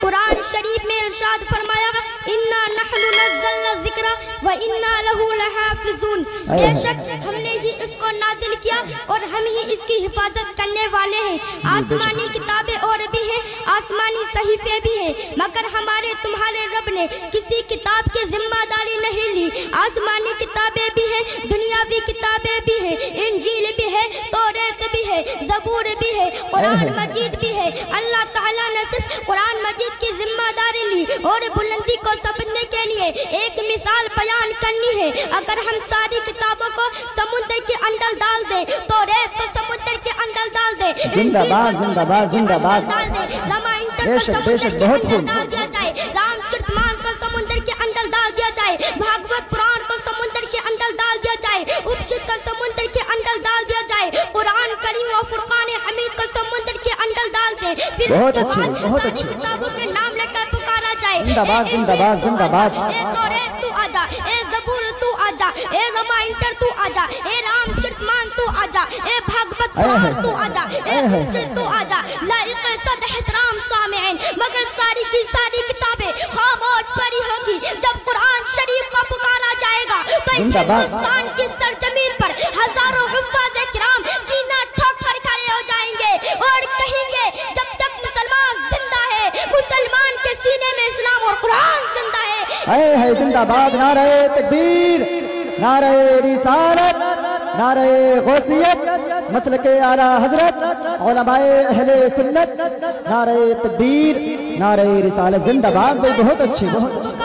قرآن شریف میں ارشاد فرمایا اِنَّا نَحْنُ نَزَّلْنَا الذِّكْرَ وَإِنَّا لَهُ لَحَافِظُونَ، بے شک ہم نے ہی اس کو نازل کیا اور ہم ہی اس کی حفاظت کرنے والے ہیں۔ آسمانی کتابیں اور بھی ہیں، آسمانی صحیفے بھی ہیں، مگر ہمارے تمہارے رب نے کسی کتاب کی ذمہ داری نہیں لی۔ آسمانی کتابیں بھی ہیں، دنیاوی کتابیں بھی ہیں، انجیل بھی ہے، توریت بھی ہے، زبور بھی ہے، قرآن مجید بھی ہے۔ اللہ تعالیٰ نے صرف قرآن مجید کی ذمہ داری لی اور بلندی کو سمجھنے کے لیے ایک مثال بیان کرنی ہے۔ اگر ہم ساری کتابوں کو سمندر کے اندر ڈال دیں، توریت کو سمندر کے اندر ڈال دیں، زندہ باد زندہ باد زندہ باد، بے شک بے شک، بہت خوب، ڈال دیا جائے، رام چرتمان کو سمندر کے اندر ڈال دیا جائے، بھاگوت پران کو سمندر کے اندر ڈال دیا جائے، اپنشد کو سمندر کے اندر ڈال دیا جائے، قرآن کریم و فرقان حمید کو سمندر کے اندر ڈال دیں، پھر بہت اچھے بہت ساری اچھے، کتابوں کے نام لے کر پکارا جائے، زندہ باد زندہ باد زندہ باد، اے توریت تو آجا، اے زبور تو آجا، اے رمائنٹر تو آجا، اے رام چرتمان تو آجا، اے بھاگوت پران تو آجا، اے اپنشد تو آجا، لائق صد احترام سامعین، مگر ساری کی ساری کتابیں خاموش پڑی ہوگی۔ جب قرآن شریف کو پکارا جائے گا تو اس ہندوستان کی سرزمین پر ہزاروں حفاظ کرام سینہ ٹھوک کر کھڑے ہو جائیں گے اور کہیں گے جب تک مسلمان زندہ ہے، مسلمان کے سینے میں اسلام اور قرآن زندہ ہے۔ اے زندہ باد، نعرہ تکبیر، نعرہ رسالت، نعرہ غوثیت، مسلک اعلیٰ حضرت، علماء اہل سنت، نعرہ تکبیر، نعرہ رسالت، زندہ باد، بہت اچھی بہت اچھی۔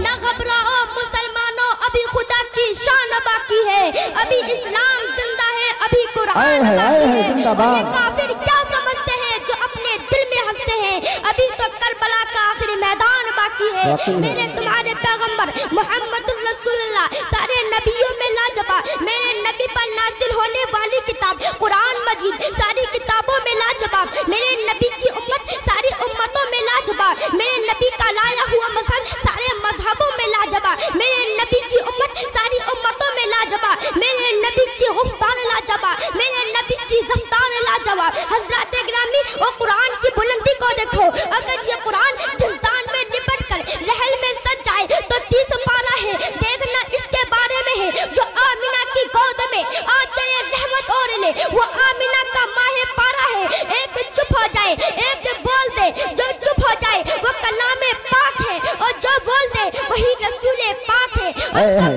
نہ گھبراؤ مسلمانوں، ابھی خدا کی شان باقی ہے، ابھی اسلام زندہ ہے، ابھی قرآن باقی ہے۔ زندہ باد۔ یہ کافر کیا سمجھتے ہیں جو اپنے دل میں ہنستے ہیں، ابھی تو کربلا کا آخری میدان باقی ہے۔ میرے تمہارے پیغمبر محمد رسول اللہ سارے نبیوں میں لاجواب، میرے نبی پر نازل ہونے والی کتاب قرآن مجید ساری کتابوں میں لاجواب، میرے نبی کی امت ساری امتوں میں لاجواب، میرے نبی کا لایا ہوا مذہب سارے مذہبوں میں لاجواب، میرے نبی کی امت ساری امتوں میں لاجواب، میرے نبی کی گفتار لاجواب، میرے نبی کی رفتار لاجواب۔ حضرات گرامی، وہ قرآن کی بلندی کو دیکھو، اگر یہ قرآن جزدان میں لپٹ کر رحل میں سج جائے تو 30 پارہ ہے، دیکھنا اس کے بارے میں ہے جو آمینہ کی گود میں آنچل رحمت اور لے، وہ آمینہ کا ماہ پارہ ہے۔ ایک چپ ہو جائے، ایک بول دے، جو چپ ہو جائے وہ کلام پاک ہے، اور جو بول دے وہی رسول پاک ہے۔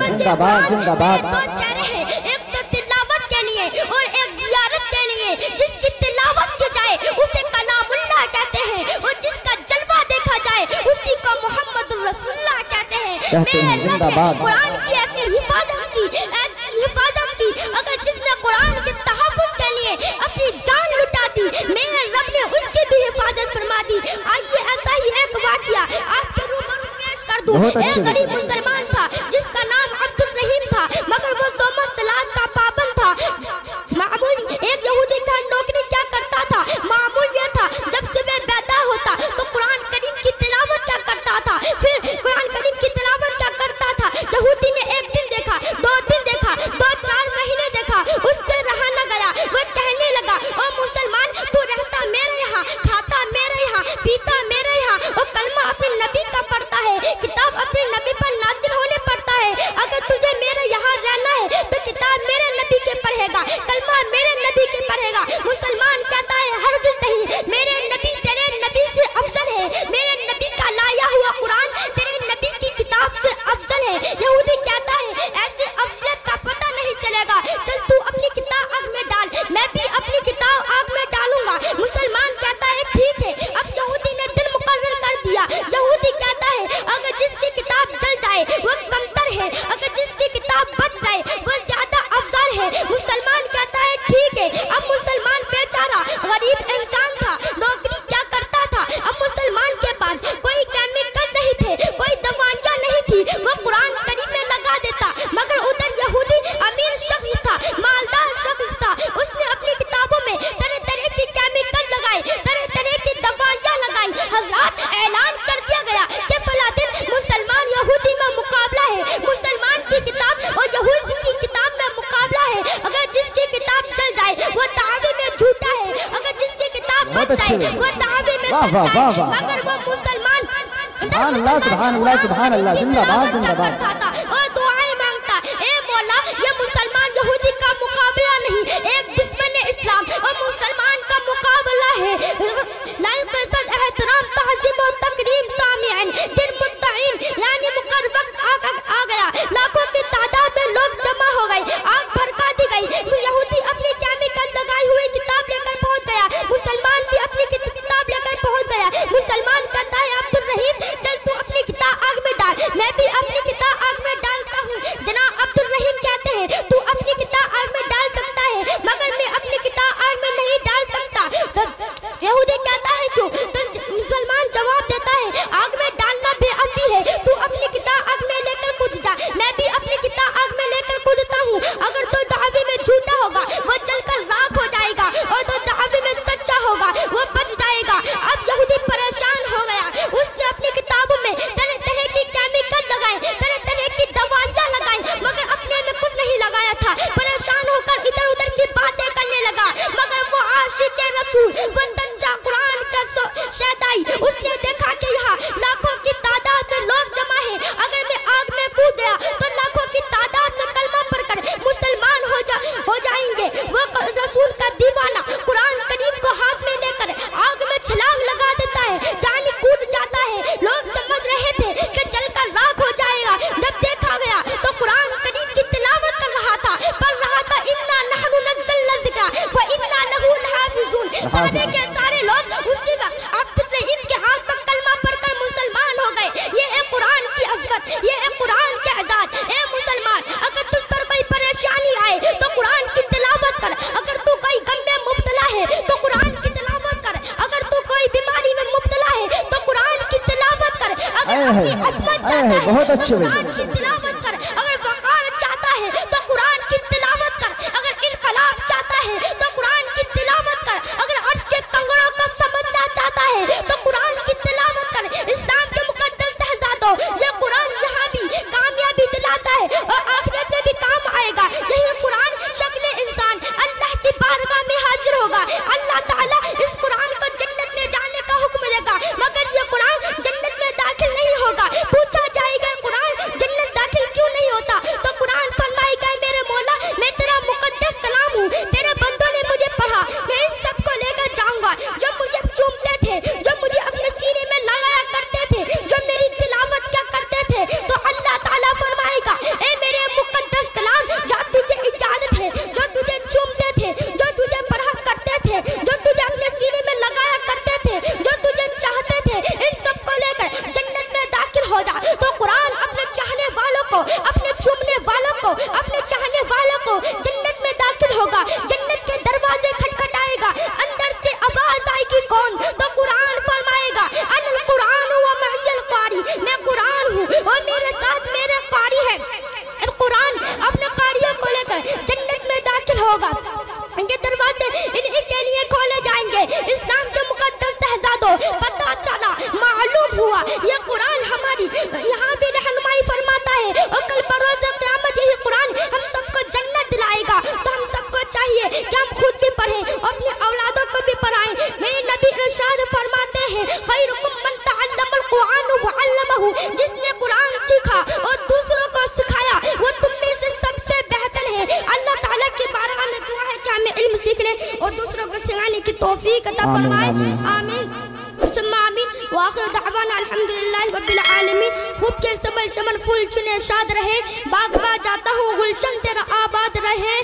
زندہ باد زندہ باد۔ دو چہرے ہیں، ایک تو تلاوت کے لیے اور ایک زیارت کے لیے، جس کی تلاوت کی جائے اسے کلام اللہ کہتے ہیں، اور جس کا جلوہ دیکھا جائے اسی کو محمد رسول اللہ کہتے ہیں۔ زندہ باد۔ قرآن کی ایسی حفاظت کی، ایسی حفاظت کی، اگر جس نے قرآن کے تحفظ کے لیے اپنی جان لٹا دی، میرے رب نے اس کی بھی حفاظت فرما دی۔ آئیے ایسا ہی ایک واقعہ آپ کے روبرو پیش کر دوں۔ ایک غریب مسلمان تھا جس کا نام عبد الرحیم تھا، مگر وہ صوم و صلات کا پابند تھا۔ معمول ایک یہودی کا نوکری کیا کرتا تھا، معمول یہ تھا جب صبح بیدار ہوتا تو قرآن کریم کی تلاوت کیا کرتا تھا، پھر قرآن کریم کی تلاوت کیا کرتا تھا۔ یہودی نے ایک دن دیکھا، 2 دن دیکھا، 2-4 مہینے دیکھا، اس سے رہا نہ گیا۔ وہ کہنے لگا، او مسلمان، تو رہتا میرے یہاں، کھاتا میرے یہاں، پیتا میرے یہاں، وہ کلمہ اپنے نبی کا پڑھتا ہے، کتاب اپنے نبی پر نازل ہونے پڑتا ہے۔ اگر تجھے میرے یہاں رہنا ہے تو کتاب میرے نبی کے پڑھے گا، کلمہ میرے نبی کے پڑھے گا۔ مسلمان کہتا ہے ہرگز نہیں، میرے نبی تیرے نبی سے افضل ہے، میرے نبی کا لایا ہوا قرآن تیرے نبی کی کتاب سے افضل ہے۔ یہودی کہتا ہے ایسے افضلیت کا پتہ نہیں چلے گا، چل تو اپنی کتاب آگ میں ڈال، میں بھی اپنی کتاب آگ میں ڈالوں گا۔ مسلمان کہتا ہے ٹھیک ہے۔ اب یہودی نے دن مقرر کر دیا۔ یہودی کہتا ہے اگر جس کی کتاب جل جائے وہ کمتر ہے، اگر جس کی کتاب بچ جائے وہ زیادہ افضل ہے۔ مسلمان کہتا ہے ٹھیک ہے۔ اب مسلمان بیچارہ غریب انسان تھا، نوکری کیا کرتا تھا، اب مسلمان کے پاس کوئی کیمیکل نہیں تھے، کوئی دوائیاں نہیں تھی، وہ قرآن کریم میں لگا دیتا، مگر ادھر یہودی امیر شخص تھا، مالدار شخص تھا، اس نے اپنی کتابوں میں طرح طرح کی کیمیکل لگائے، طرح طرح کی دوائیاں لگائی۔ حضرات اعلان کر دیا گیا کہ فلاں دن مسلمان یہودی میں مقابلہ ہے، مسلمان کی کتاب اور یہودی کی کتاب میں مقابلہ ہے۔ اگر جس کی کتاب چل جائے وہ دعوے میں جھوٹا ہے، اگر جس کی کتاب بچ جائے وہ دعوے میں سچا ہے، مگر وہ مسلمان سبحان اللہ سبحان اللہ سبحان اللہ، زندہ باد زندہ باد۔ اور دعائیں مانگتا، اے مولا یہ مسلمان یہودی کا مقابلہ نہیں، ایک دشمن اسلام اور مسلمان کا مقابلہ ہے۔ لائق عزت احترام تعظیم و تکریم سامعین، دن مدعین یعنی مقرر وقت آ گیا، لاکھوں کی تعداد میں لوگ جمع ہو گئے، آگ بھڑکا دی گئی، یہودی اپنی کیمیکل لگائی ہوئی کتاب لے کر پہنچ گیا، مسلمان بھی اپنی کتاب لے کر پہنچ گیا۔ مسلمان کہتا ہے عبد الرحیم چل تو اپنی کتاب آگ میں ڈال، میں بھی اپنی کتاب آگ میں ڈالتا ہوں۔ جناب عبد الرحیم کہتے ہیں تو اپنی کتاب آگ میں ڈال سکتا ہے مگر میں اپنی کتاب آگ میں نہیں ڈال سکتا۔ یہودی کہتا ہے کیوں؟ تو مسلمان جواب دیتا ہے آگ میں ڈالنا بے ادبی ہے، تو اپنی کتاب آگ میں لے کر کود جا، میں بھی اپنی کتاب آگ میں لے کر کودتا ہوں۔ اگر تو دعوی میں جھوٹا ہوگا وہ جل کر راکھ ہو جائے گا، اور تو دعوی میں سچا ہوگا وہ بچ جائے گا۔ اب یہودی پریشان ہو گیا، اس نے اپنی کتابوں میں طرح طرح کی کیمیکل لگائے، طرح طرح کی دوائیاں لگائیں، مگر اپنے میں کچھ نہیں لگایا تھا۔ پریشان ہو کر ادھر ادھر کی باتیں کرنے لگا، مگر وہ عاشق رسول وہ سچا قرآن کا شہدائی، اس نے دیکھا کہ یہاں لاکھوں کی تعداد میں لوگ جمع ہیں، اگر میں آگ میں کود گیا تو لاکھوں کی تعداد میں کلمہ پڑھ کر مسلمان ہو جائیں گے۔ وہ رسول کا دیوانہ قرآن کریم کو ہاتھ میں لے کر آگ میں چھلانگ لگا دیتا ہے، جانی کود جاتا ہے۔ لوگ سمجھ رہے تھے کہ جل کر راکھ ہو جائے گا، جب دیکھا گیا تو قرآن کریم کی تلاوت کر رہا تھا، پڑھ رہا تھا اِنَّا نَحْنُ نَزَّلْنَا الذِّکْرَ وَإِنَّا لَهُ لَحَافِظُونَ۔ سارے کے سارے لوگ اسی وقت عبد الرحیم کے ہاتھ پر کلمہ پڑھ کر مسلمان ہو گئے۔ یہ ہے قرآن کی عظمت، یہ ہے قرآن کے اعزاز۔ اے مسلمان اگر تجھ پر کوئی پریشانی آئے تو قرآن کی تلاوت کر، اگر تو کوئی غم میں مبتلا ہے تو قرآن کی تلاوت کر، اگر تو کوئی بیماری میں مبتلا ہے تو قرآن کی تلاوت کر، اگر اپنی عظمت چاہتا ہے بہت اچھے تو قرآن کی تلاوت کر، اگر وقار چاہتا ہے تو قرآن کی تلاوت کر، اگر انقلاب چاہتا ہے تو قرآن کی تلاوت کر، اگر عرش کے کنگروں کو سمجھنا چاہتا ہے تو قرآن کی تلاوت کر۔ اسلام کے مقدس شہزادوں یہ قرآن یہاں بھی کامیابی دلاتا ہے اور آخرت میں بھی کام آئے گا۔ یہی قرآن شکل انسان اللہ کی بارگاہ میں حاضر ہوگا، اللہ تعالیٰ اس قرآن کو جنت میں جانے کا حکم دے گا، مگر یہ قرآن جنت میں داخل نہیں ہوگا۔ پوچھا جائے گا قرآن جنت داخل کیوں نہیں ہوتا تو قرآن فرمائے گا میرے مولا میں تیرا مقدس کلام ہوں، تیرے بندوں نے مجھے پڑھا، میں ان سب کو لے کر جاؤں گا جو مجھے چومتے تھے، جو مجھے اپنے سینے میں لگایا کرتے تھے، جو میری تلاوت کیا کرتے تھے، تو اللہ تعالیٰ فرمائے گا اے میرے مقدس کلام جو تجھے اجازت ہے، جو تجھے چومتے تھے، جو تجھے پڑھا کرتے تھے، جو تجھے اپنے سینے میں لگایا کرتے تھے، جو تجھے چاہتے تھے، ان سب کو لے کر جنت میں داخل ہو جا۔ تو قرآن اپنے چاہنے والوں کو، اپنے چومنے والوں کو، اپنے چاہنے والوں کو جنت میں داخل ہوگا، جنت کے دروازے کھٹکھٹائے گا، اندر سے آواز آئے گی کون؟ تو قرآن فرمائے گا ان القرآن و معی القاری، میں قرآن ہوں اور میرے ساتھ میرے قاری ہیں۔ قرآن اپنے قاریوں کو لے کر جنت میں داخل ہوگا، یہ دروازے انہی کے لیے کھولے جائیں گے۔ اسلام کے مقدس شہزادوں پتہ چلا، معلوم ہوا یہ قرآن ہماری یہاں بھی رہنمائی فرماتا ہے، اور کل بروز قیامت یہی قرآن ہم سب کو جنت دلائے گا۔ تو ہم سب کو چاہیے کہ ہم خود بھی پڑھیں اور اپنے اولادوں کو بھی پڑھائیں۔ میرے نبی ارشاد فرماتے ہیں خیرکم من تعلم القرآن وعلمہ، جس نے قرآن سیکھا اور دوسروں کو سکھایا وہ تم میں سے سب سے بہتر ہے۔ اللہ تعالیٰ کی بارگاہ میں دعا ہے کہ ہمیں علم سیکھنے اور دوسروں کو سکھانے کی توفیق عطا فرمائے، آمین ثم آمین۔ وآخر دعوانا الحمدللہ رب العالمین۔ خوب کے سبل چمن پھول چنے شاد رہے، باغ با جاتا ہوں گلشن تیرا آباد رہے۔